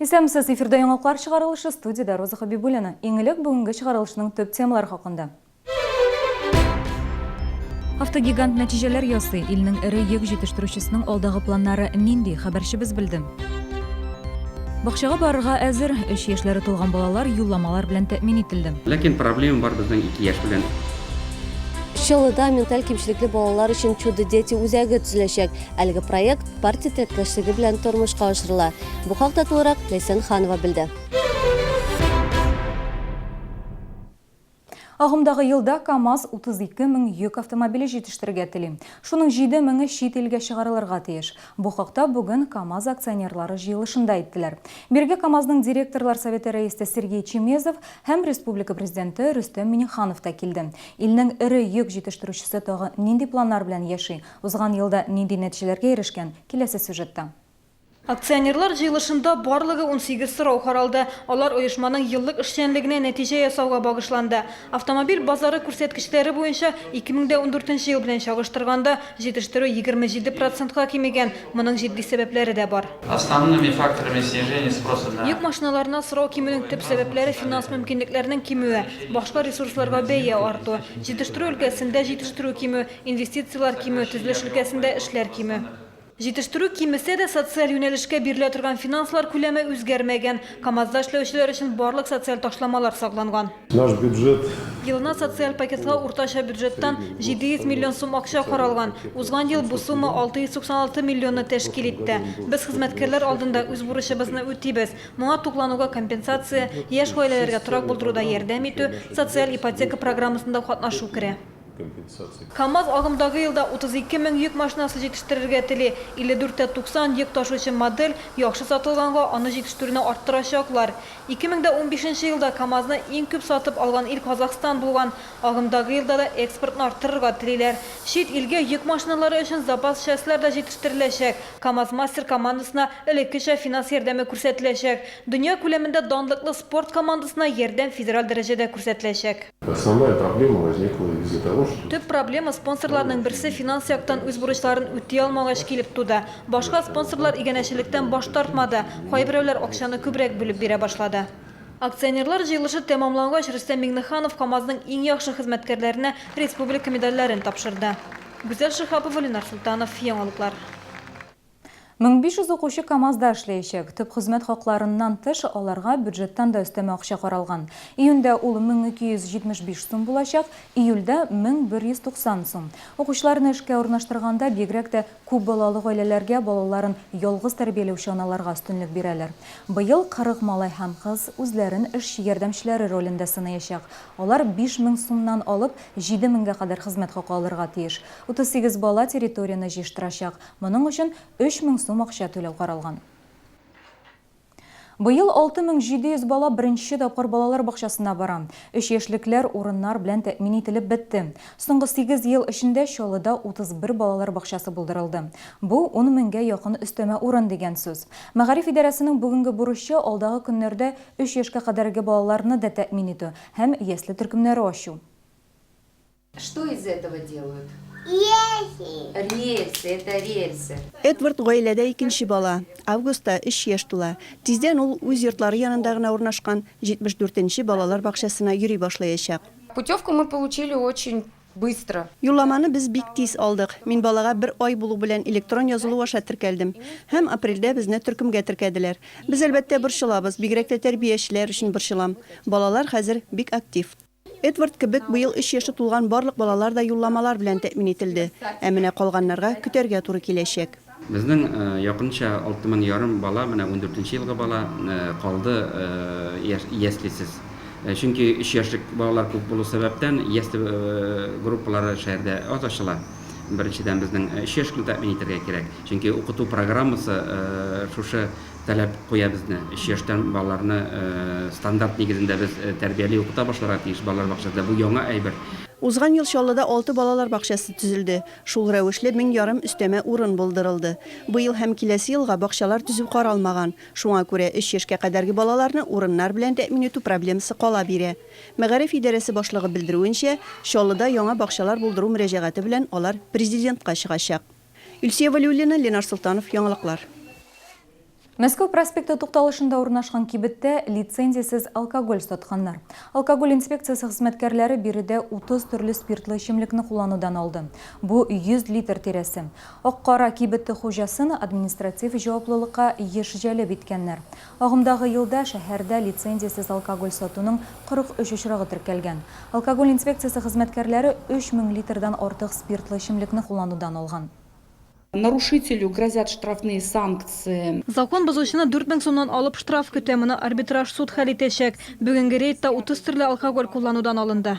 Исәмсез эфирда яңалыклар чыгарылышы студияда Роза Хабибуллина. Иңелек бүгенге чыгарылышның төп темалары хакында. Автогигант нәтиҗәләр ясый. Илнең ире йөк җитештерүчесенең алдагы планнары нинди? Хәбәрчебез белде. Бакчага барырга әзер, 3 яшьләре тулган балалар юлламалар белән тәэмин ителде. Ләкин проблема бар безнең 2 яшь белән. Шылыда менталь кимчелекле балалар өчен чуды дети үзәге төзеләчәк. Әлеге проект партия теләктәшлеге белән тормышка ашырыла. Бу хакта тулырак Ләйсән Ханова белде. Агымдагы елда КАМАЗ 32 мең йөк автомобиле җитештерергә тели. Шуның 7 меңе чит илгә чыгарылырга тиеш. Бу хакта бүген КАМАЗ акционерлары җыелышында әйттеләр. Бирге КАМАЗның директорлар советы рәисе Сергей Чемезов һәм республика президенты Рөстәм Миңнеханов та килде. Илнең ире йөк җитештерүчесе тагы нинди планнар белән яши? Узган елда нинди нәтиҗәләргә ирешкән? Киләсе сюжетта. Акционерлар җыелышында барлыгы 18 сорау каралды. Алар оешманың еллык эшчәнлегенә нәтиҗә ясауга багышланды. Автомобиль базары күрсәткечләре буенча 2014 ел белән чагыштырганда җитештерү 27%-ка кимегән. Моның җитди сәбәпләре дә бар. Основными факторами снижения спроса на Йөк машиналарына сорау кимүнең төп сәбәпләре финанс мөмкинлекләренең кимүе, башка ресурсларга бәя арту, җитештерү өлкәсендә җитештерү кимү, инвестициялар кимү, төзелеш өлкәсендә эшләр кимү. Җитештерү кимесе дә социаль юнәлешкә бирелә торган финанслар күләме үзгәрмәгән. КАМАЗда эшләүчеләр өчен барлык социаль ташламалар сакланган. Наш бюджет Елына социаль пакетка уртача бюджеттан 700 миллион сум акча каралган. Узган ел бу сума 696 миллионны тәшкил итте. Без хезмәткәрләр алдында үз бурычыбызны үтибез. Моңа туклануга компенсация, яшь гаиләләргә торак булдыруда ярдәм итү, социаль ипотека программасында катнашу керә. КАМАЗ агымдагы елда 32 мең йөк машинасы җитештерергә тели. 54-90 йөк ташучы модель яхшы сатылганга аны җитештерүне арттырачаклар. 2015 елда КАМАЗны иң күп сатып алган ил Казакстан булган. Агымдагы елда да экспортны арттырырга телиләр. Чит илгә йөк машиналары өчен запас частьләр да җитештереләчәк. КАМАЗ мастер командасына элеккечә финанс ярдәме күрсәтеләчәк. Дөнья күләмендә данлыклы спорт командасына ярдәм федераль дәрәҗәдә күрсәтеләчәк. основная проблема возникла из-за того, что Төп проблема спонсорларның берсе финанс яктан үз бурычларын үти алмагач килеп туды. Башка спонсорлар игенәчелектән баш тартмады. Кайберәүләр акчаны күбрәк бүлеп бирә башлады. Акционерлар җыелышы тәмамлангач Рөстәм Миңнеханов КАМАЗның иң яхшы хезмәткәрләренә республика медальләрен тапшырды. Гүзәл Шихапова, Ленар Султанов, Яңалыклар. 1500 укучы КАМАЗда эшләячәк. Төп хезмәт хакларыннан тыш аларга бюджеттан да өстәмә акча каралган. Июньдә ул 1275 сум булачак, июльдә 1190 сум. Укучыларны эшкә урнаштырганда бигрәк тә күп балалы гаиләләргә балаларын ялгыз тәрбияләүче аналарга өстенлек бирәләр. Быел 40 малай һәм кыз үзләрен эш ярдәмчеләре ролендә сынаячак. Алар 5000 сумнан алып 7000гә кадәр хезмәт хакы алырга тиеш. 38 бала территорияны җыштырачак. Моның өчен 3000 сум акча түләү каралган. Быел 6700 бала беренче тапкыр балалар бакчасына бара. 3 яшьлекләр урыннар белән тәэмин ителеп бетте. Соңгы 8 ел эчендә Чаллыда 31 балалар бакчасы булдырылды. Бу 10 меңгә якын өстәмә урын дигән сүз. Мәгариф идарәсенең бүгенге бурычы алдагы көннәрдә 3 яшькә кадәрге балаларны да тәэмин итү һәм ясле төркемнәре ачу. Что из этого делают? Рельсы, это рельсы. Эдвард гаиләдә икенче бала. Августта 3 яшь тула. Тиздән ул үз йортлары янында гына урнашкан 74-нче балалар бакчасына йөри башлаячак. Путевку мы получили очень быстро. Юлламаны без бик тиз алдык. Мин балага 1 ай булу белән электрон язылу аша теркәлдем. Һәм апрельдә безне төркемгә теркәделәр. Без әлбәттә борчылабыз, бигрәк тә тәрбиячеләр өчен борчылам. Балалар хәзер бик актив. Эдвард кебек быел 3 яшы тулган барлык балалар да юлламалар белән тәэмин ителде. Ә менә калганнарга көтәргә туры киләчәк. Безнең якынча 6500 бала менә 14 елга бала калды яслисез. Чөнки 3 яшьлек балалар күп булу сәбәптән ясли группалары шәһәрдә аз ачыла. Беренчедән безнең 3 яшьлек тәэмин итәргә кирәк. Чөнки укыту программасы шушы таләп куя безне. 3 яшьтән балаларны стандарт нигезендә без тәрбияли укыта башларга тиеш балалар бакчасында. Бу яңа әйбер. Узган ел Чаллыда 6 балалар бакчасы төзелде. Шул рәвешле 1200 өстәмә урын булдырылды. Быел һәм киләсе елга бакчалар төзү каралмаган. Шуңа күрә 3 яшькә кадәрге балаларны урыннар белән тәэмин итү проблемасы кала бирә. Мәгариф идарәсе башлыгы белдерүенчә, Чаллыда яңа бакчалар булдыру мөрәҗәгате белән алар президентка чыгачак. Илсия Валиуллина, Ленар Султанов, Яңалыклар. Мәскәү проспекты тукталышында урнашкан кибеттә лицензиясез алкоголь сатканнар. Алкоголь инспекциясы хезмәткәрләре биредә 30 төрле спиртлы эчемлекне кулланудан алды. Бу 100 литр тирәсе. Ак-кара кибетте хуҗасын административ җаваплылыкка еш җәлеп иткәннәр. Агымдагы елда шәһәрдә лицензиясез алкоголь сатуның 43 очрагы теркәлгән. Алкоголь инспекциясы хезмәткәрләре 3000 литрдан артык спиртлы эчемлекне кулланудан алган. Нарушителю грозят штрафные санкции. Закон бозучыны 4000 сумнан алып штраф көтә, моны арбитраж суд хәл итәчәк. Бүгенге рейдта 30 төрле алкоголь кулланудан алынды.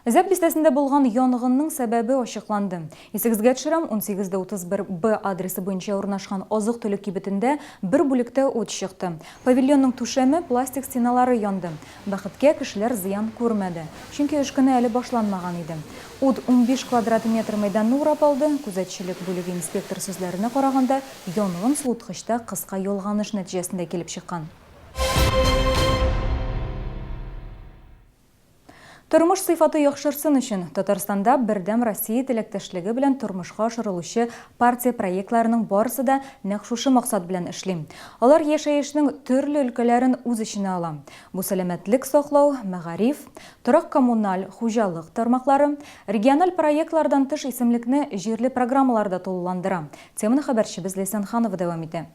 Зәп бистәсендә булган янгынның сәбәбе ачыкланды. Исегезгә төшерәм, 1831Б адресы буенча урнашкан азык-төлек кибетендә бер бүлектә ут чыкты. Павильонның түшәме, пластик стеналары янды. Бәхеткә кешеләр зыян күрмәде, чөнки эш көне әле башланмаган иде. Ут 15 квадрат метр мәйданны урап алды. Күзәтчелек бүлеге инспектор сүзләренә караганда, янгын суыткычта кыска ялганыш нәтиҗәсендә килеп чыккан. Тормыш сыйфаты яхшырсын өчен Татарстанда бердәм Россия теләктәшлеге белән тормышка ашырылучы партия проектларының барысы да нәкъ шушы максат белән эшли. Алар яшәешнең төрле өлкәләрен үз эченә ала. Бу сәламәтлек саклау, мәгариф, торак коммуналь хуҗалык тармаклары, региональ проектлардан тыш исемлекне җирле программаларда тулыландыра. Теманы хәбәрчебез Лейсан Ханова дәвам итә.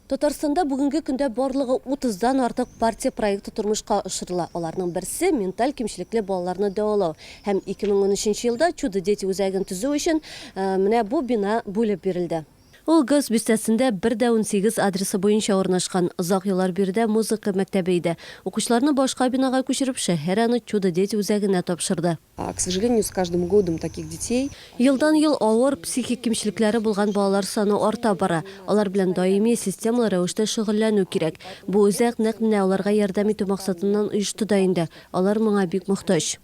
Татарстанда бүгенге көндә барлыгы 30дан артык партия проекты тормышка ашырыла. Аларның берсе менталь кимчелекле балаларны дәвалау. Һәм 2013 елда Чудо дети үзәген төзү өчен менә бу бина бүлеп бирелде. Ул Газ бистәсендә 1-18 адресы буенча урнашкан. Озак еллар биредә музыка мәктәбе иде. Укучыларны башка бинага күчереп, шәһәр аны Чудо дети үзәгенә тапшырды. К сожалению, с каждым годом таких детей Елдан-ел авыр психик кимчелекләре булган балалар саны арта бара. Алар белән даими системалы рәвештә шөгыльләнү кирәк. Бу үзәк нәкъ менә аларга ярдәм итү максатыннан оешты да инде. Алар моңа бик мохтаҗ.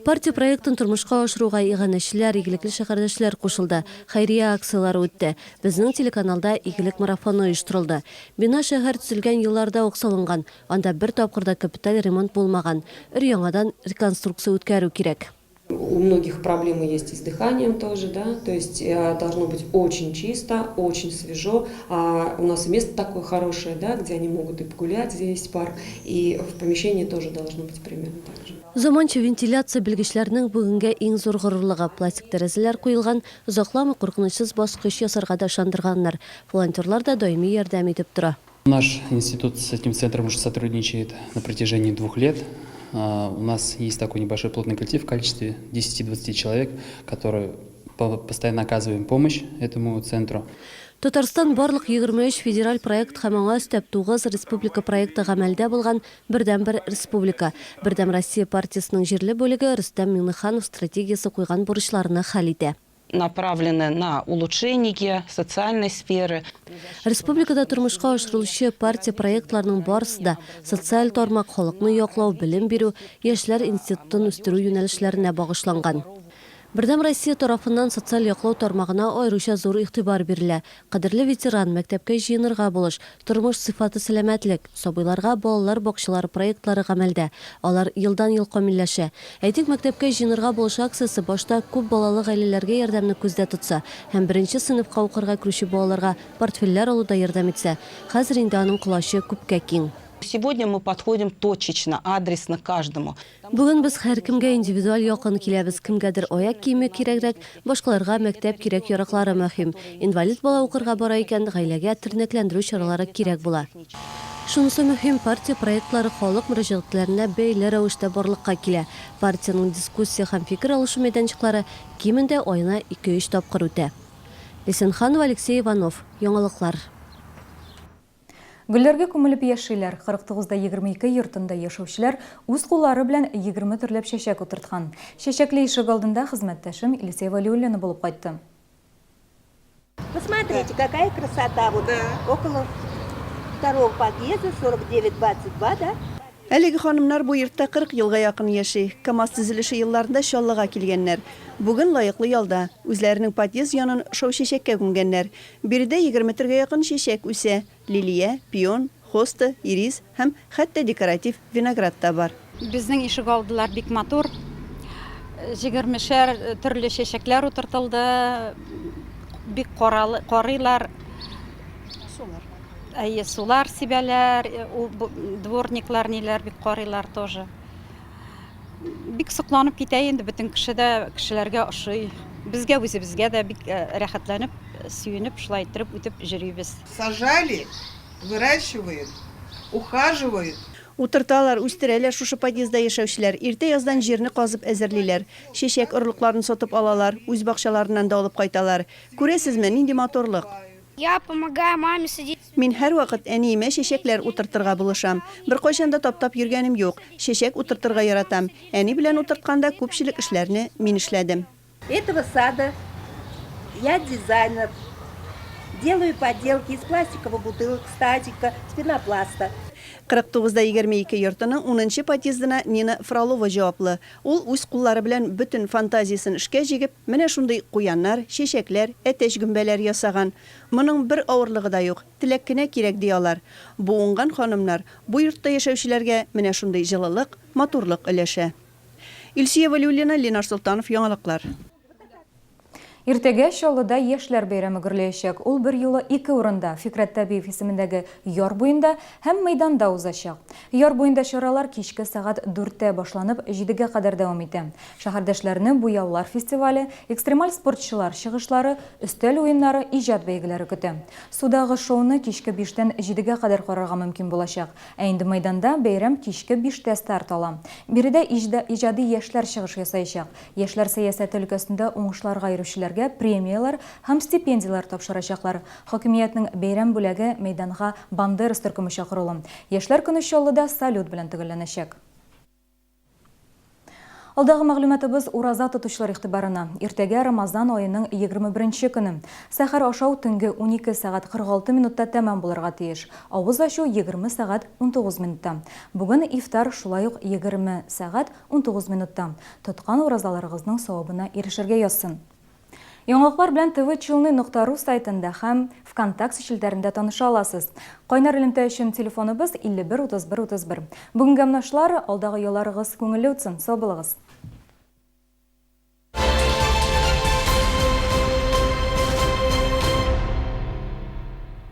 Партия проектын тормышка ашыруга иганәчеләр, игелекле шәһәрдәшләр кушылды. Хәйрия акциялары үтте. Безнең телеканалда игелек марафоны оештырылды. Бина шәһәр төзелгән елларда ук салынган. Анда бер тапкырда капиталь ремонт булмаган. Өр-яңадан реконструкция үткәрү кирәк. у многих проблемы есть и с дыханием тоже, да, то есть должно быть очень чисто, очень свежо, а у нас и место такое хорошее, да, где они могут и погулять, здесь есть парк, и в помещении тоже должно быть примерно так же. Заманча вентиляция белгечләрнең бүгенгә иң зур горурлыгы пластик тәрәзәләр куелган, озакламы куркынычсыз баскыч ясарга да шандырганнар. Волонтерлар да даими ярдәм итеп тора. Наш институт с этим центром уже сотрудничает на протяжении 2 лет. У нас есть такой небольшой плотный коллектив в количестве 10-20 человек, которые постоянно оказываем помощь этому центру. Татарстан барлык 23 федераль проект һәм аңа өстәп 9 республика проекты гамәлдә булган бердән-бер республика. Бердәм Россия партиясының җирле бүлеге Рөстәм Миңнеханов стратегиясы куйган бурычларны хәл итә. Направлены на улучшение социальной сферы. Республикада тормышка ашырылучы партия проектларының барысы да социаль тармак, халыкны яклау, белем бирү, яшьләр институтын үстерү юнәлешләренә багышланган. Бердәм Россия тарафыннан социаль яклау тармагына аеруча зур игътибар бирелә. Кадерле ветеран, мәктәпкә җыенырга булыш, тормыш сыйфаты сәламәтлек, сабыйларга балалар бакчалары проектлары гамәлдә. Алар елдан-ел камилләшә. Әйтик, мәктәпкә җыенырга булыш акциясе башта күп балалы гаиләләргә ярдәмне күздә тотса, һәм беренче сыйныфка укырга керүче балаларга портфельләр алуда ярдәм итсә, хәзер инде аның кулашы күпкә киң. Сегодня мы подходим точечно, адресно каждому. Бүген без һәркемгә индивидуаль якын киләбез. Кемгәдер аяк киеме кирәкрәк, башкаларга мәктәп кирәк яраклары мөһим. Инвалид бала укырга бара икән, гаиләгә тернәкләндерү чаралары кирәк була. Шунысы мөһим, партия проектлары халык мөрәҗәгатьләренә бәйле рәвештә барлыкка килә. Партияның дискуссия һәм фикер алышу мәйданчыклары кимендә аена 2-3 тапкыр үтә. Лесенханова, Алексей Иванов, Яңалыклар. Гөлләргә күмелеп яшиләр. 49-да 22 йортында яшәүчеләр үз куллары белән 20 төрләп чәчәк утырткан. Чәчәкле ишек алдында хезмәттәшем Илсей Валиуллина булып кайтты. Посмотрите, какая красота. Вот около второго подъезда 49-22, да? Әлеге ханымнар бу йортта 40 елга якын яши. КамАЗ төзелеше елларында Чаллыга килгәннәр. Бүген лаеклы ялда. Үзләренең подъезд янын шау чәчәккә күмгәннәр. Биредә 20 метргә якын чәчәк үсә. Лилия, пион, хоста, ирис һәм хәтта декоратив виноград та бар. Безнең ишек алдылар бик матур. 20 төрле чәчәкләр утыртылды. бик карыйлар. Сулар сибәләр, дворниклар ниләр бик карыйлар тоже. Бик сокланып китә инде бөтен кешеләргә ошый. Безгә үзебезгә дә бик рәхәтләнеп, сөенеп, шулай итеп үтеп йөрибез. Сажали, выращивают, ухаживают. Утырталар, үстерәләр шушы подъездда яшәүчеләр. Иртә яздан җирне казып әзерлиләр. Чәчәк орлыкларын сатып алалар, үз бакчаларыннан да алып кайталар. Күрәсезме, нинди моторлык? Я помогаю маме сидеть. Мин һәр вакыт әниемә чәчәкләр утыртырга булышам. Бер кайчан да таптап йөргәнем юк. Чәчәк утыртырга яратам. Әни белән утыртканда күпчелек эшләрне мин эшләдем. Этого сада я дизайнер. Делаю поделки из пластиковых бутылок, статика, с пенопласта. 49-22 йортының 10-нчы подъездына Нина Фролова җаваплы. Ул үз куллары белән бөтен фантазиясын эшкә җигеп, менә шундый куяннар, чәчәкләр, әтәч гөмбәләр ясаган. Моның бер авырлыгы да юк, теләк кенә кирәк ди алар. Бу уңган ханымнар бу йортта яшәүчеләргә менә шундый җылылык, матурлык өләшә. Илсия Валиуллина, Ленар Султанов, Яңалыклар. Иртәгә Чаллыда яшьләр бәйрәме гөрләячәк. Ул бер юлы 2 урында Фикрат Табиев исемендәге яр буенда һәм мәйданда узачак. Яр буенда чаралар кичке сәгать 4-тә башланып 7-гә кадәр дәвам итә. Шәһәрдәшләрне буяулар фестивале, экстремаль спортчылар чыгышлары, өстәл уеннары, иҗат бәйгеләре көтә. Судагы шоуны кичке 5-тән 7-гә кадәр карарга мөмкин булачак. Ә инде мәйданда бәйрәм кичке 5-тә старт ала. Биредә иҗади яшьләр чыгыш ясаячак. Яшьләр сәясәте өлкәсендә уңышларга ирешүләр премиялар һәм стипендиялар тапшырачаклар. Хакимиятның бәйрәм бүләге мәйданга Бандерас төркеме чакырылы. Яшьләр көне Чаллыда салют белән төгәлләнәчәк. Алдагы мәгълүматыбыз ураза тотучылар игътибарына. Иртәгә Рамазан аеның 21-нче көне. Сәхәр ашау төнге 12 сәгать 46 минутта тәмам булырга тиеш. Авыз ачу 20 сәгать 19 минутта. Бүген ифтар шулай ук 20 сәгать 19 минутта. Тоткан уразаларыгызның савабына ирешергә язсын. Яңалыклар белән tvchilny.ru сайтында һәм ВКонтакте шелтәрендә таныша аласыз. Кайнар элемтә өчен телефоныбыз 51 31 31. Бүгенге менә шулар, алдагы ялларыгыз күңелле үтсен, сау булыгыз.